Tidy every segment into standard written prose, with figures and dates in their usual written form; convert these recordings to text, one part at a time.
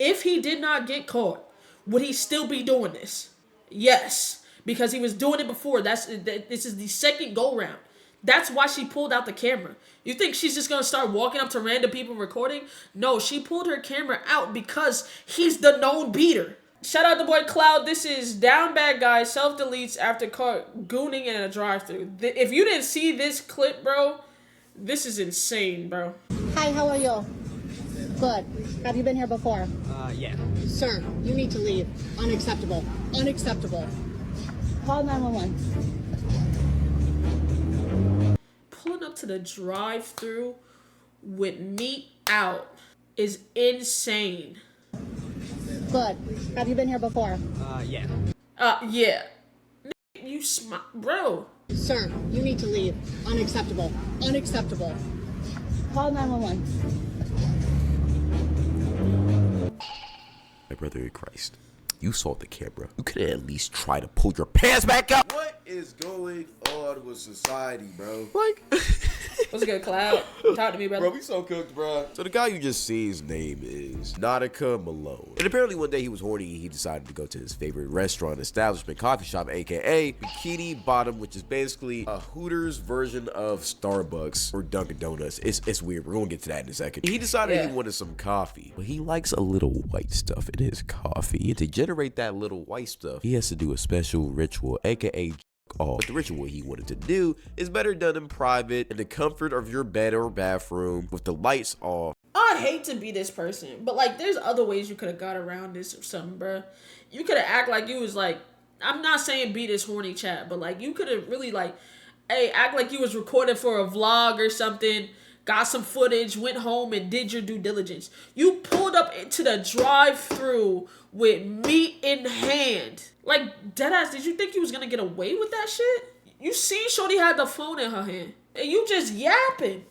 If he did not get caught, would he still be doing this? Yes, because he was doing it before. This is the second go round. That's why she pulled out the camera. You think she's just gonna start walking up to random people recording? No, she pulled her camera out because he's the known beater. Shout out the boy Cloud. This is down bad guy self deletes after caught gooning in a drive-thru. If you didn't see this clip, bro, this is insane, bro. Hi, how are you? Good. Have you been here before? Yeah. Sir, you need to leave. Unacceptable. Unacceptable. Call 911. Pulling up to the drive-thru with meat out is insane. Good. Have you been here before? Yeah. Yeah. You bro. Sir, you need to leave. Unacceptable. Unacceptable. Call 911. My brother in Christ, you saw the camera. You could at least try to pull your pants back up. What is going on with society, bro? Like, What's good, Cloud? Talk to me, brother. Bro, we so cooked, bro. so the guy you just see, his name is Nautica Malone. And apparently one day he was horny and he decided to go to his favorite restaurant, establishment, coffee shop, aka Bikini Bottom, which is basically a Hooters version of Starbucks or Dunkin' Donuts. It's weird. We're gonna get to that in a second. He decided he wanted some coffee, but he likes a little white stuff in his coffee. And to generate that little white stuff, he has to do a special ritual, aka off. But the ritual he wanted to do is better done in private, in the comfort of your bed or bathroom, with the lights off. I hate to be this person, but like, there's other ways you could have got around this or something, bro. You could have act like you was like, I'm not saying be this horny chat, but like, you could have really like, hey, act like you was recording for a vlog or something, got some footage, went home and did your due diligence. You pulled up into the drive-thru with meat in hand. Like, deadass, did you think you was gonna get away with that shit? You see Shorty had the phone in her hand, and you just yapping.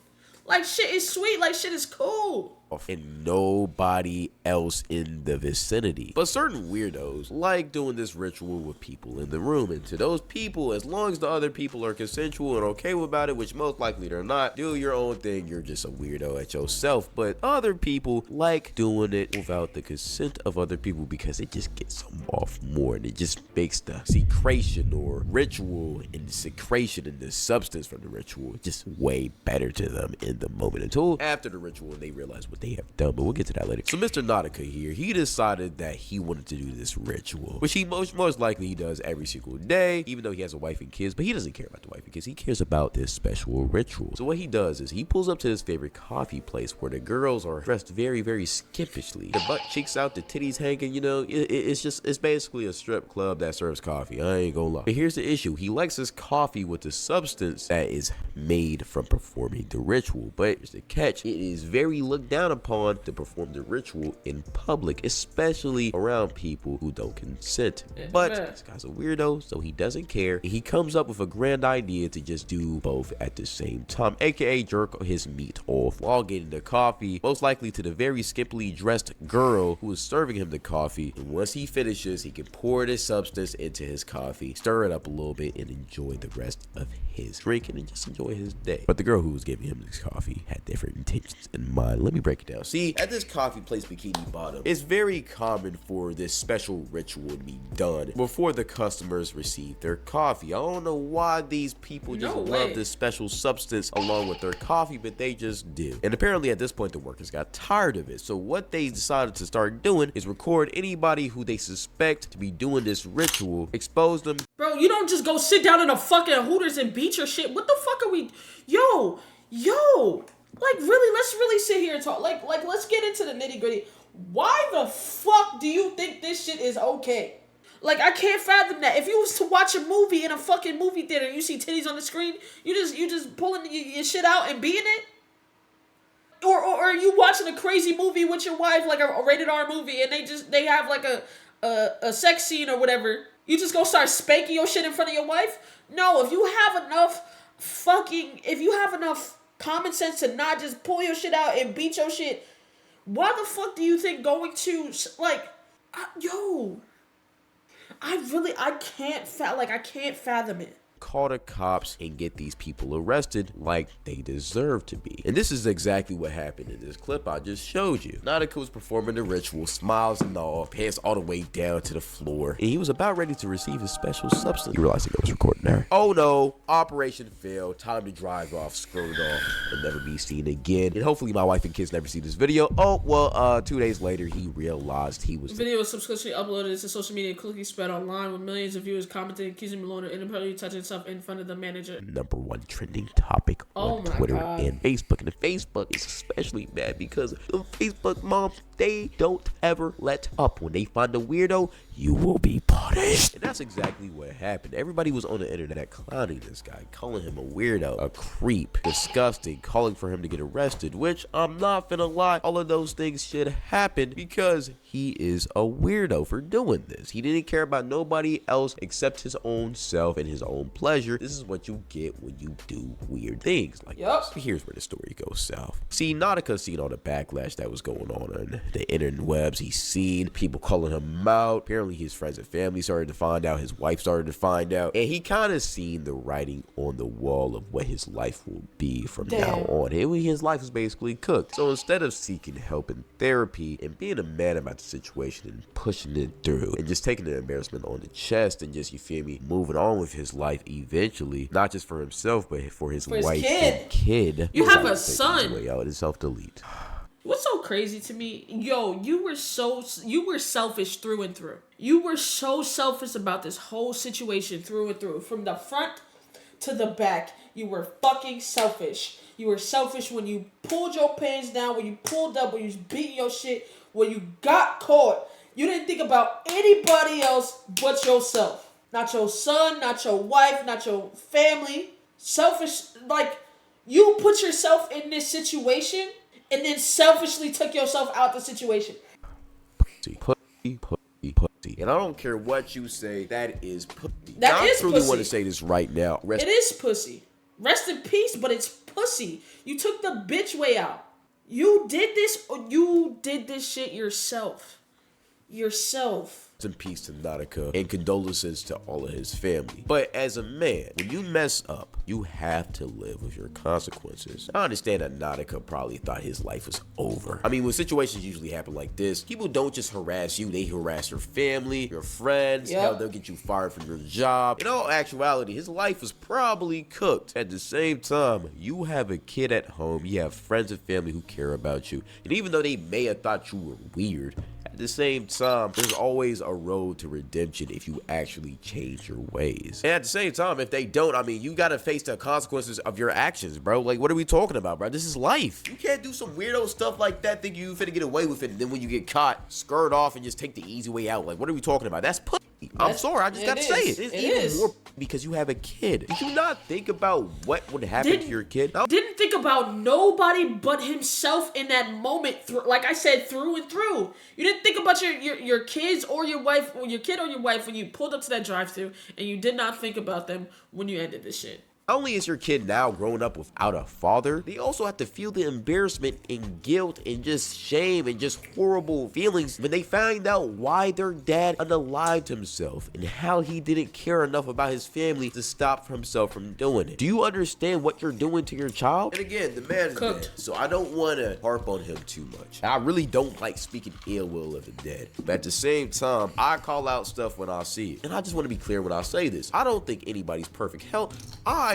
Like, shit is sweet, like, shit is cool. And nobody else in the vicinity. But certain weirdos like doing this ritual with people in the room, and to those people, as long as the other people are consensual and okay about it, which most likely they're not, do your own thing. You're just a weirdo at yourself. But other people like doing it without the consent of other people because it just gets them off more, and it just makes the secretion or ritual and the secretion and the substance from the ritual just way better to them in the moment, until after the ritual they realize what they have done. But we'll get to that later. So Mr. Nautica here, he decided that he wanted to do this ritual, which he most likely he does every single day, even though he has a wife and kids. But he doesn't care about the wife and kids. He cares about this special ritual. So what he does is he pulls up to his favorite coffee place where the girls are dressed very, very skimpishly. The butt cheeks out, the titties hanging, you know, it's basically a strip club that serves coffee. I ain't gonna lie. But here's the issue. He likes his coffee with the substance that is made from performing the ritual. But here's the catch. It is very looked down upon to perform the ritual in public, especially around people who don't consent. But this guy's a weirdo, so he doesn't care. He comes up with a grand idea to just do both at the same time, aka jerk his meat off while getting the coffee, most likely to the very skimpily dressed girl who is serving him the coffee. And once he finishes, he can pour this substance into his coffee, stir it up a little bit, and enjoy the rest of his drink and just enjoy his day. But the girl who was giving him this coffee had different intentions in mind. Let me break it down. See, at this coffee place, Bikini Bottom, it's very common for this special ritual to be done before the customers receive their coffee. I don't know why these people just love this special substance along with their coffee, but they just do. And apparently at this point, the workers got tired of it. So what they decided to start doing is record anybody who they suspect to be doing this ritual, expose them. Bro, you don't just go sit down in a fucking Hooters and beat your shit. What the fuck are we... Yo. Like, really, let's really sit here and talk. Like, let's get into the nitty gritty. Why the fuck do you think this shit is okay? Like, I can't fathom that. If you was to watch a movie in a fucking movie theater and you see titties on the screen, you just pulling your shit out and being it? Or are you watching a crazy movie with your wife, like a rated R movie, and they have like a sex scene or whatever. You just go start spanking your shit in front of your wife? No, if you have enough common sense to not just pull your shit out and beat your shit, why the fuck do you think going to, like, I can't fathom it. call the cops and get these people arrested like they deserve to be. And this is exactly what happened in this clip I just showed you. Nautica was performing the ritual, smiles and all, pants all the way down to the floor, and he was about ready to receive his special substance. You realize I was recording there. Oh no, operation failed, time to drive off, screwed off, and never be seen again. And hopefully my wife and kids never see this video. Oh, well, 2 days later, he realized he was... Video was subsequently uploaded to social media and quickly spread online with millions of viewers commenting, accusing Malone of inappropriately touching himself in front of the manager. #1 trending topic on Twitter God. and Facebook. And Facebook is especially bad because the Facebook moms, they don't ever let up. When they find a weirdo, you will be punished. And that's exactly what happened. Everybody was on the internet clowning this guy, calling him a weirdo, a creep, disgusting, calling for him to get arrested, which I'm not gonna lie, all of those things should happen because he is a weirdo for doing this. He didn't care about nobody else except his own self and his own pleasure. This is what you get when you do weird things like this. Here's where the story goes south. See, Nautica seen all the backlash that was going on the interwebs. He's seen people calling him out. Apparently his friends and family started to find out, his wife started to find out, and he kind of seen the writing on the wall of what his life will be from now on. His life is basically cooked. So instead of seeking help in therapy and being a man about the situation and pushing it through and just taking the embarrassment on the chest and just, you feel me, moving on with his life eventually, not just for himself but for his wife and kid. You have a son. Way out and self-delete. What's so crazy to me, yo, you were selfish through and through. You were so selfish about this whole situation through and through. From the front to the back, you were fucking selfish. You were selfish when you pulled your pants down, when you pulled up, when you was beating your shit, when you got caught. You didn't think about anybody else but yourself. Not your son, not your wife, not your family. Selfish, like, you put yourself in this situation and then selfishly took yourself out the situation. Pussy. And I don't care what you say, that is pussy. That is I truly pussy. want to say this right now. It is pussy. Rest in peace, but it's pussy. You took the bitch way out. You did this shit yourself. In peace to Nautica and condolences to all of his family. But as a man, when you mess up, you have to live with your consequences. I understand that Nautica probably thought his life was over. I mean, when situations usually happen like this, people don't just harass you, they harass your family, your friends. Hell, they'll get you fired from your job. In all actuality, his life was probably cooked. At the same time, you have a kid at home, you have friends and family who care about you. And even though they may have thought you were weird, at the same time, there's always a road to redemption if you actually change your ways. And at the same time, if they don't, I mean, you gotta face the consequences of your actions, bro. Like, what are we talking about, bro? This is life. You can't do some weirdo stuff like that, think you finna get away with it, and then when you get caught, skirt off and just take the easy way out. Like, what are we talking about? That's pussy. I'm sorry, I just gotta say it. It's even more because you have a kid. Did you not think about what would happen to your kid? Didn't think about nobody but himself in that moment. Like I said, through and through. You didn't think about your kids or your wife, or your kid or your wife when you pulled up to that drive-thru, and you did not think about them when you ended this shit. Not only is your kid now growing up without a father, they also have to feel the embarrassment and guilt and just shame and just horrible feelings when they find out why their dad unalived himself and how he didn't care enough about his family to stop himself from doing it. Do you understand what you're doing to your child? And again, the man is dead, so I don't want to harp on him too much. I really don't like speaking ill will of the dead, but at the same time, I call out stuff when I see it. And I just want to be clear when I say this. I don't think anybody's perfect. Hell, I'm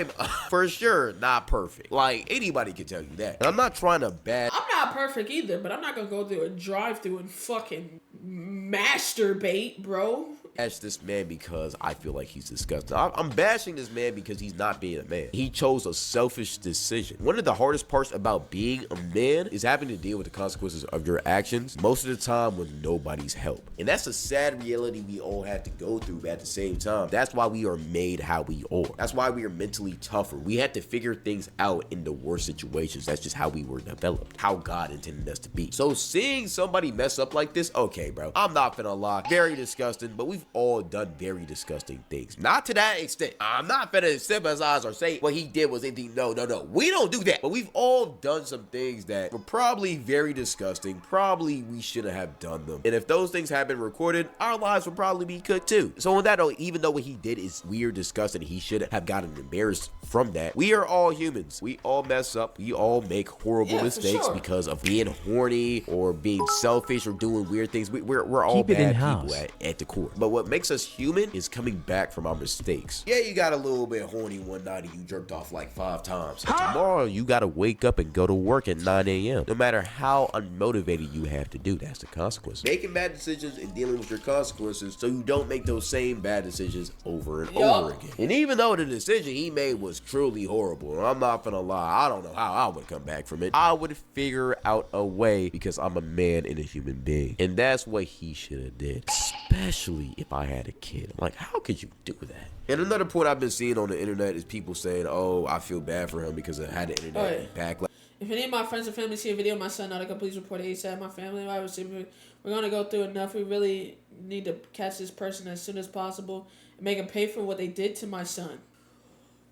for sure not perfect. Like, anybody can tell you that. And I'm not trying to I'm not perfect either, but I'm not gonna go through a drive-thru and fucking masturbate, bro. Bash this man because I feel like he's disgusting. I'm bashing this man because he's not being a man. He chose a selfish decision. One of the hardest parts about being a man is having to deal with the consequences of your actions, most of the time with nobody's help. And that's a sad reality we all have to go through, but at the same time, that's why we are made how we are. That's why we are mentally tougher. We had to figure things out in the worst situations. That's just how we were developed, how God God intended us to be. So seeing somebody mess up like this, okay, bro, I'm not finna lie, very disgusting, but we've all done very disgusting things. Not to that extent. I'm not finna sympathize or say what he did was anything. No. We don't do that. But we've all done some things that were probably very disgusting. Probably we shouldn't have done them. And if those things had been recorded, our lives would probably be cooked too. So on that note, even though what he did is weird, disgusting, he should have gotten embarrassed from that. We are all humans. We all mess up. We all make horrible mistakes because of being horny or being selfish or doing weird things. We're all bad people at the core. But what makes us human is coming back from our mistakes. Yeah, you got a little bit horny one night and you jerked off like 5 times. Tomorrow, you gotta wake up and go to work at 9 a.m. No matter how unmotivated you have to do, that's the consequence. Making bad decisions and dealing with your consequences so you don't make those same bad decisions over and over again. And even though the decision he made was truly horrible, I'm not gonna lie, I don't know how I would come back from it. I would figure out a way because I'm a man and a human being. And that's what he should have did. Especially if I had a kid. Like, how could you do that? And another point I've been seeing on the internet is people saying, oh, I feel bad for him because I had the internet backlash. If any of my friends or family see a video of my son, not a complete report ASAP. My family, we're going to go through enough. We really need to catch this person as soon as possible and make him pay for what they did to my son.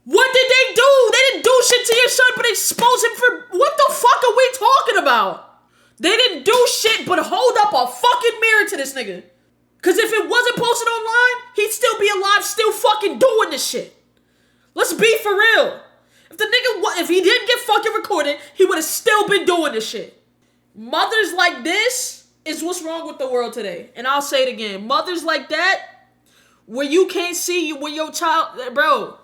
What did they do? They didn't do shit to your son, but expose him for... What the fuck are we talking about? They didn't do shit but hold up a fucking mirror to this nigga. Because if it wasn't posted online, he'd still be alive, still fucking doing this shit. Let's be for real. If the nigga, if he didn't get fucking recorded, he would have still been doing this shit. Mothers like this is what's wrong with the world today. And I'll say it again. Mothers like that, where you can't see you when your child, bro,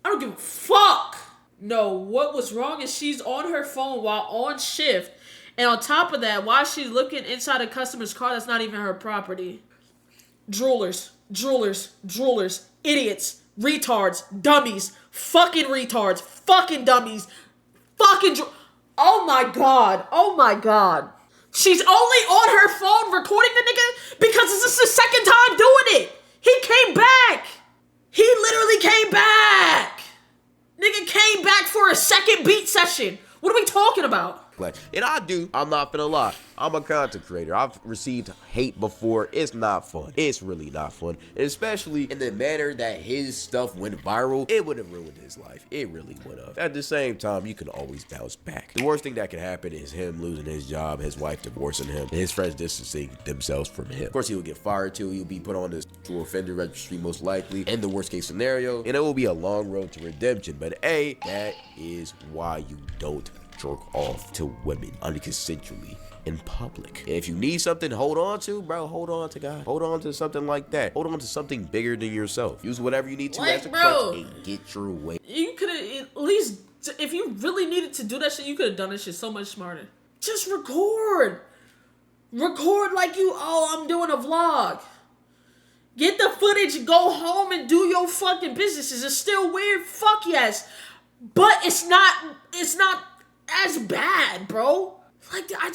I don't give a fuck. No, what was wrong is she's on her phone while on shift. And on top of that, while she's looking inside a customer's car that's not even her property. Droolers, idiots, retards, dummies, fucking retards, fucking dummies, oh my god. She's only on her phone recording the nigga because this is the second time doing it. He came back. He literally came back. Nigga came back for a second beat session. What are we talking about? And I'm not gonna lie, I'm a content creator. I've received hate before. It's not fun. It's really not fun. And especially in the manner that his stuff went viral, it would have ruined his life. It really would have. At the same time, you can always bounce back. The worst thing that can happen is him losing his job, his wife divorcing him, and his friends distancing themselves from him. Of course, he will get fired too. He'll be put on this offender registry most likely, in the worst case scenario, and it will be a long road to redemption. But hey, that is why you don't jerk off to women unconsensually in public. And if you need something to hold on to, bro, hold on to God. Hold on to something like that. Hold on to something bigger than yourself. Use whatever you need to as a crutch and get your way. You could have at least, if you really needed to do that shit, you could have done this shit so much smarter. Just record. Record like I'm doing a vlog. Get the footage, go home and do your fucking business. Is it still weird? Fuck yes. But it's not as bad, bro. Like, I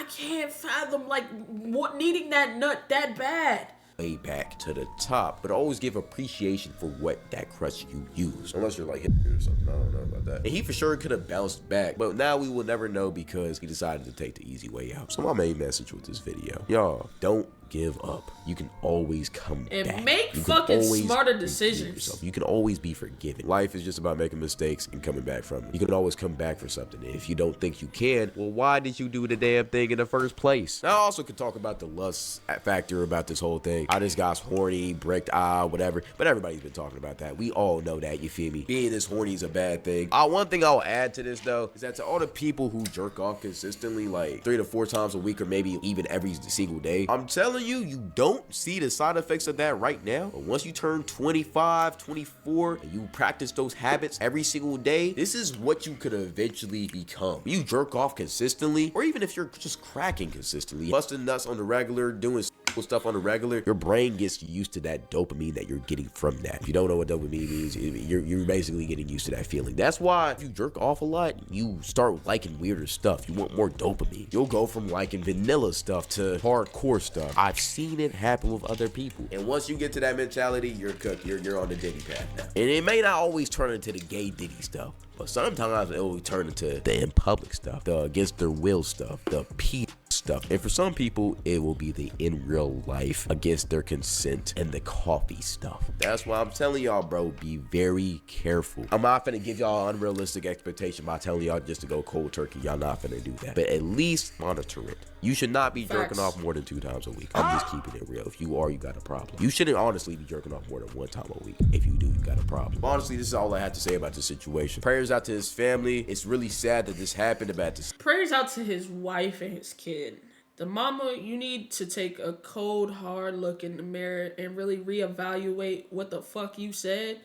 can't fathom, like, what needing that nut that bad. Way back to the top, but always give appreciation for what that crutch you use. Unless you're like him or something, I don't know about that. And he for sure could have bounced back, but now we will never know because he decided to take the easy way out. So my main message with this video, y'all, don't give up. You can always come back. And make fucking smarter decisions. You can always be forgiven. Life is just about making mistakes and coming back from it. You can always come back for something. And if you don't think you can, well, why did you do the damn thing in the first place? Now, I also could talk about the lust factor about this whole thing. I just got horny, bricked eye, whatever. But everybody's been talking about that. We all know that, you feel me? Being this horny is a bad thing. One thing I'll add to this, though, is that to all the people who jerk off consistently, like 3 to 4 times a week or maybe even every single day, I'm telling you, you don't see the side effects of that right now. But once you turn 25, 24, and you practice those habits every single day, this is what you could eventually become. You jerk off consistently, or even if you're just cracking consistently, busting nuts on the regular, doing stuff on the regular, your brain gets used to that dopamine that you're getting from that. If you don't know what dopamine means, you're basically getting used to that feeling. That's why if you jerk off a lot, you start liking weirder stuff. You want more dopamine. You'll go from liking vanilla stuff to hardcore stuff. I've seen it happen with other people. And once you get to that mentality, you're cooked. You're on the Diddy path now. And it may not always turn into the gay Diddy stuff, but sometimes it will turn into the in public stuff, the against their will stuff, the P stuff. And for some people, it will be the in real life against their consent and the coffee stuff. That's why I'm telling y'all, bro, be very careful. I'm not finna give y'all unrealistic expectation by telling y'all just to go cold turkey. Y'all not finna do that. But at least monitor it. You should not be jerking off more than 2 times a week. I'm just keeping it real. If you are, you got a problem. You shouldn't honestly be jerking off more than 1 time a week. If you do, you got a problem. Honestly, this is all I have to say about this situation. Prayers out to his family. It's really sad that this happened about this. Prayers out to his wife and his kid. The mama, you need to take a cold, hard look in the mirror and really reevaluate what the fuck you said.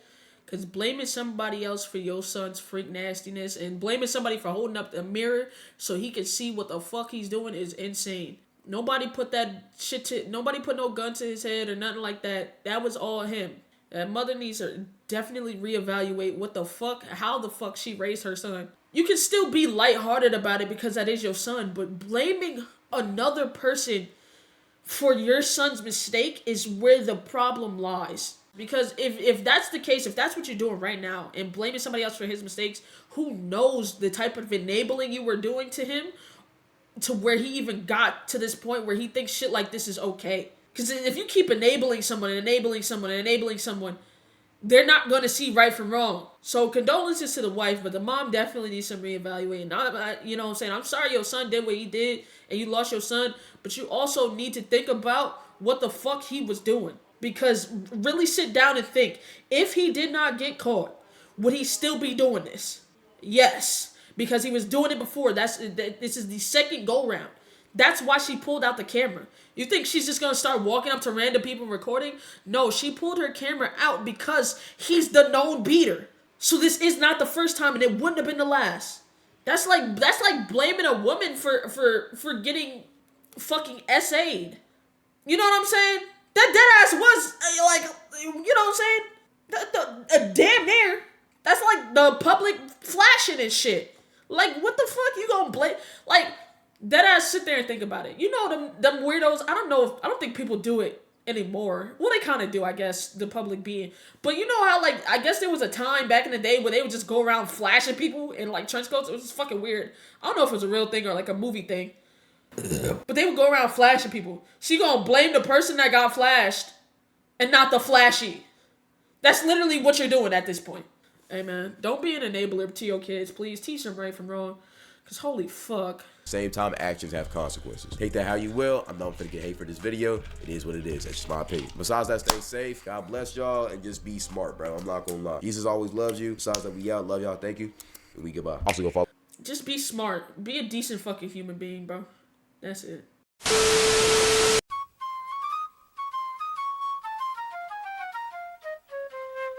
Because blaming somebody else for your son's freak nastiness and blaming somebody for holding up the mirror so he can see what the fuck he's doing is insane. Nobody put that shit to, nobody put no gun to his head or nothing like that. That was all him. That mother needs to definitely reevaluate what the fuck, how the fuck she raised her son. You can still be lighthearted about it because that is your son, but blaming another person for your son's mistake is where the problem lies. Because if that's the case, if that's what you're doing right now and blaming somebody else for his mistakes, who knows the type of enabling you were doing to him to where he even got to this point where he thinks shit like this is okay. Because if you keep enabling someone, they're not going to see right from wrong. So condolences to the wife, but the mom definitely needs some reevaluating. You know what I'm saying? I'm sorry your son did what he did and you lost your son, but you also need to think about what the fuck he was doing. Because really sit down and think, if he did not get caught, would he still be doing this? Yes, because he was doing it before. This is the second go round. That's why she pulled out the camera. You think she's just going to start walking up to random people recording? No, she pulled her camera out because he's the known beater. So this is not the first time and it wouldn't have been the last. That's like blaming a woman for getting fucking SA'd. You know what I'm saying? That deadass was like, you know what I'm saying? Damn near. That's like the public flashing and shit. Like, what the fuck you gonna blame? Like, deadass, sit there and think about it. You know them weirdos. I don't think people do it anymore. Well, they kind of do, I guess, the public being. But you know how, like, I guess there was a time back in the day where they would just go around flashing people in like trench coats. It was just fucking weird. I don't know if it was a real thing or like a movie thing. But they would go around flashing people. She gonna blame the person that got flashed and not the flashy. That's literally what you're doing at this point. Hey man, don't be an enabler to your kids. Please teach them right from wrong. Cause holy fuck. Same time, actions have consequences. Take that how you will. I'm not gonna get hate for this video. It is what it is. That's just my opinion. Besides that, stay safe. God bless y'all and just be smart, bro. I'm not gonna lie. Jesus always loves you. Besides that, we out. Love y'all. Thank you. And we goodbye. Also go follow. Just be smart. Be a decent fucking human being, bro. That's it.